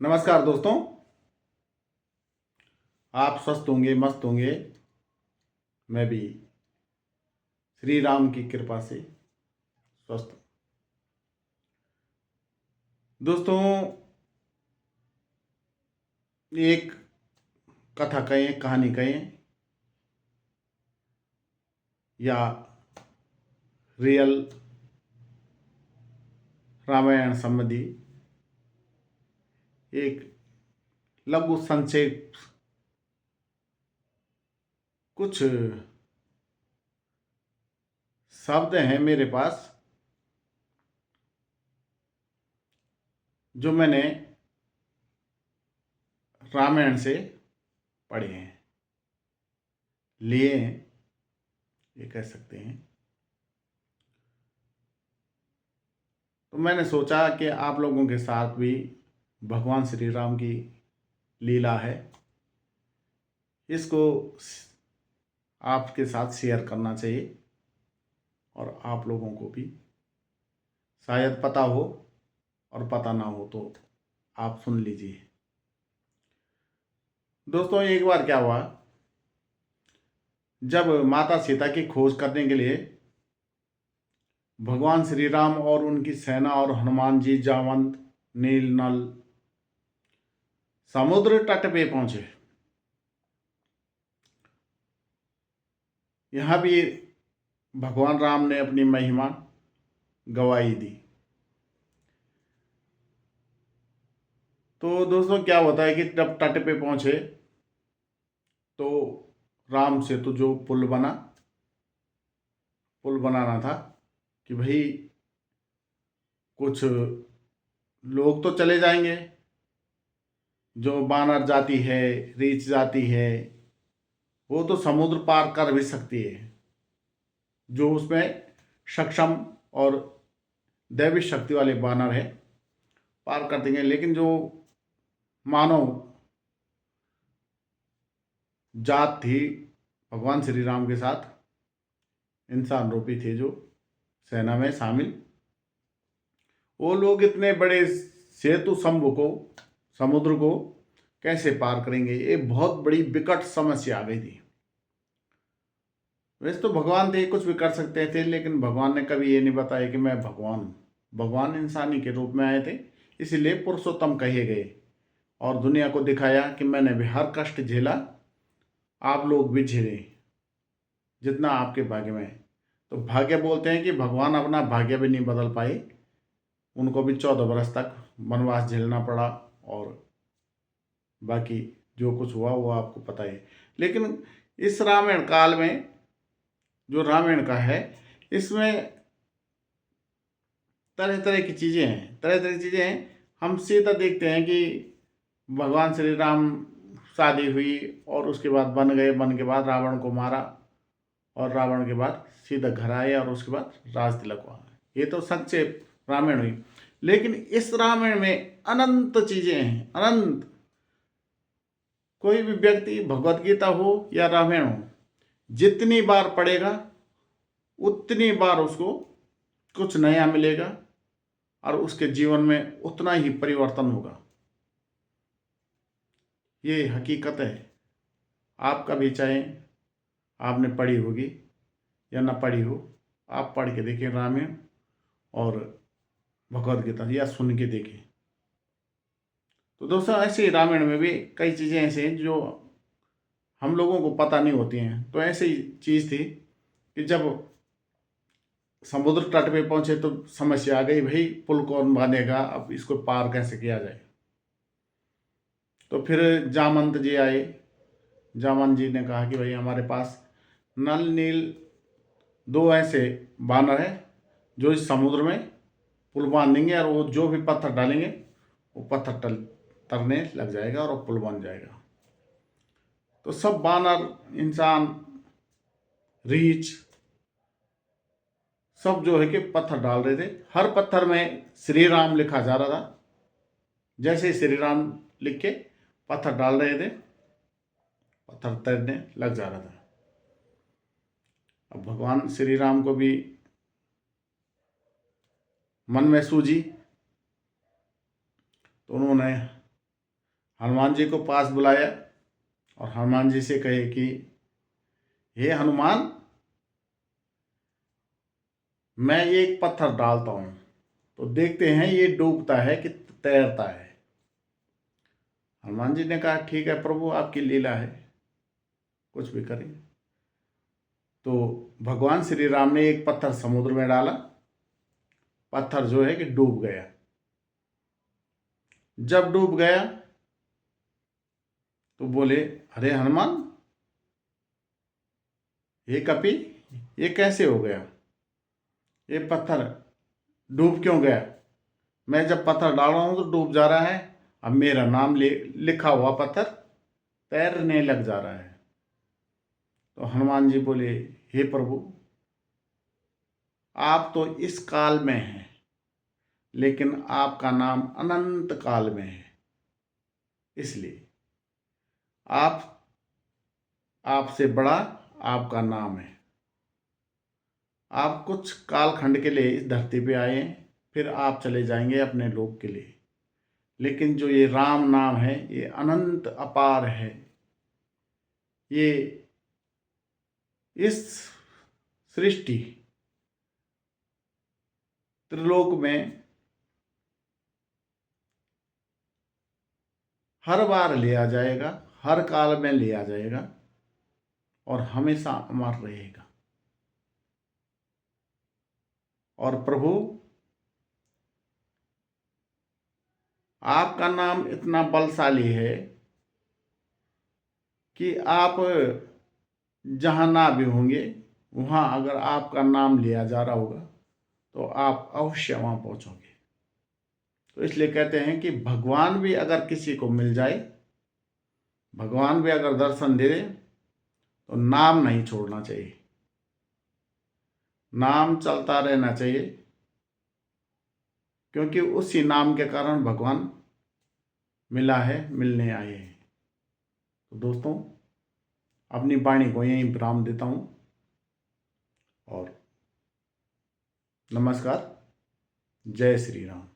नमस्कार दोस्तों। आप स्वस्थ होंगे, मस्त होंगे। मैं भी श्री राम की कृपा से स्वस्थ हूँ। दोस्तों, एक कथा कहें, कहानी कहें या रियल रामायण संबंधी एक लघु संक्षेप, कुछ शब्द हैं मेरे पास जो मैंने रामायण से पढ़े हैं, लिए हैं, ये कह सकते हैं। तो मैंने सोचा कि आप लोगों के साथ भी भगवान श्री राम की लीला है, इसको आपके साथ शेयर करना चाहिए और आप लोगों को भी शायद पता हो और पता ना हो तो आप सुन लीजिए। दोस्तों, एक बार क्या हुआ, जब माता सीता की खोज करने के लिए भगवान श्री राम और उनकी सेना और हनुमान जी जावंत नील नल समुद्र तट पे पहुंचे। यहां भी भगवान राम ने अपनी महिमा गवाही दी। तो दोस्तों, क्या होता है कि जब तट पे पहुंचे तो राम से तो जो पुल बनाना था कि भाई कुछ लोग तो चले जाएंगे, जो बानर जाति है, रीछ जाति है, वो तो समुद्र पार कर भी सकती है, जो उसमें सक्षम और दैवी शक्ति वाले बानर है, पार कर देंगे। लेकिन जो मानव जात थी भगवान श्री राम के साथ, इंसान रूपी थे जो सेना में शामिल, वो लोग इतने बड़े सेतु स्तंभ को, समुद्र को कैसे पार करेंगे? ये बहुत बड़ी विकट समस्या आ गई थी। वैसे तो भगवान थे, कुछ भी कर सकते थे, लेकिन भगवान ने कभी ये नहीं बताया कि मैं भगवान हूँ। भगवान इंसानी के रूप में आए थे, इसीलिए पुरुषोत्तम कहे गए और दुनिया को दिखाया कि मैंने भी हर कष्ट झेला, आप लोग भी झेलें जितना आपके भाग्य में है। तो भाग्य बोलते हैं कि भगवान अपना भाग्य भी नहीं बदल पाए, उनको भी 14 वर्ष तक वनवास झेलना पड़ा और बाकी जो कुछ हुआ वो आपको पता है। लेकिन इस रामायण काल में, जो रामायण का है, इसमें तरह तरह की चीज़ें हैं, तरह तरह की चीज़ें हैं। हम सीधा देखते हैं कि भगवान श्री राम शादी हुई और उसके बाद बन गए, बन के बाद रावण को मारा और रावण के बाद सीधा घर आए और उसके बाद राज तिलक हुआ। ये तो संक्षेप रामायण हुई। लेकिन इस रामायण में अनंत चीजें हैं, अनंत। कोई भी व्यक्ति भगवत गीता हो या रामायण हो, जितनी बार पढ़ेगा उतनी बार उसको कुछ नया मिलेगा और उसके जीवन में उतना ही परिवर्तन होगा। ये हकीकत है। आपका भी, चाहे आपने पढ़ी होगी या ना पढ़ी हो, आप पढ़ के देखें रामायण और भगवत गीता, या सुन के देखें। तो दोस्तों, ऐसे ही रामायण में भी कई चीज़ें ऐसे हैं जो हम लोगों को पता नहीं होती हैं। तो ऐसी चीज़ थी कि जब समुद्र तट पे पहुंचे तो समस्या आ गई, भाई पुल कौन बांधेगा, अब इसको पार कैसे किया जाए। तो फिर जामंत जी आए। जामंत जी ने कहा कि भाई हमारे पास नल नील दो ऐसे बानर हैं जो इस समुद्र में पुल बांध देंगे और वो जो भी पत्थर डालेंगे वो पत्थर तरने लग जाएगा और वो पुल बन जाएगा। तो सब बानर, इंसान, रीछ, सब जो है कि पत्थर डाल रहे थे। हर पत्थर में श्री राम लिखा जा रहा था। जैसे ही श्री राम लिख के पत्थर डाल रहे थे, पत्थर तैरने लग जा रहा था। अब भगवान श्री राम को भी मन में सूझी, तो उन्होंने हनुमान जी को पास बुलाया और हनुमान जी से कहे कि हे हनुमान, मैं एक पत्थर डालता हूँ तो देखते हैं ये डूबता है कि तैरता है। हनुमान जी ने कहा ठीक है प्रभु, आपकी लीला है, कुछ भी करें। तो भगवान श्री राम ने एक पत्थर समुद्र में डाला, पत्थर जो है कि डूब गया। जब डूब गया तो बोले, अरे हनुमान, ये कपि, ये कैसे हो गया? ये पत्थर डूब क्यों गया? मैं जब पत्थर डाल रहा हूं तो डूब जा रहा है, अब मेरा नाम लिखा हुआ पत्थर तैरने लग जा रहा है। तो हनुमान जी बोले, हे प्रभु, आप तो इस काल में हैं, लेकिन आपका नाम अनंत काल में है, इसलिए आपसे बड़ा आपका नाम है। आप कुछ कालखंड के लिए इस धरती पे आए हैं, फिर आप चले जाएंगे अपने लोक के लिए। लेकिन जो ये राम नाम है, ये अनंत अपार है। ये इस सृष्टि त्रिलोक में हर बार लिया जाएगा, हर काल में लिया जाएगा और हमेशा अमर रहेगा। और प्रभु, आपका नाम इतना बलशाली है कि आप जहाँ ना भी होंगे, वहाँ अगर आपका नाम लिया जा रहा होगा तो आप अवश्य वहाँ पहुँचोगे। तो इसलिए कहते हैं कि भगवान भी अगर किसी को मिल जाए, भगवान भी अगर दर्शन दे दे, तो नाम नहीं छोड़ना चाहिए, नाम चलता रहना चाहिए, क्योंकि उसी नाम के कारण भगवान मिला है, मिलने आए हैं। तो दोस्तों, अपनी वाणी को यहीं विराम देता हूँ और नमस्कार। जय श्री राम।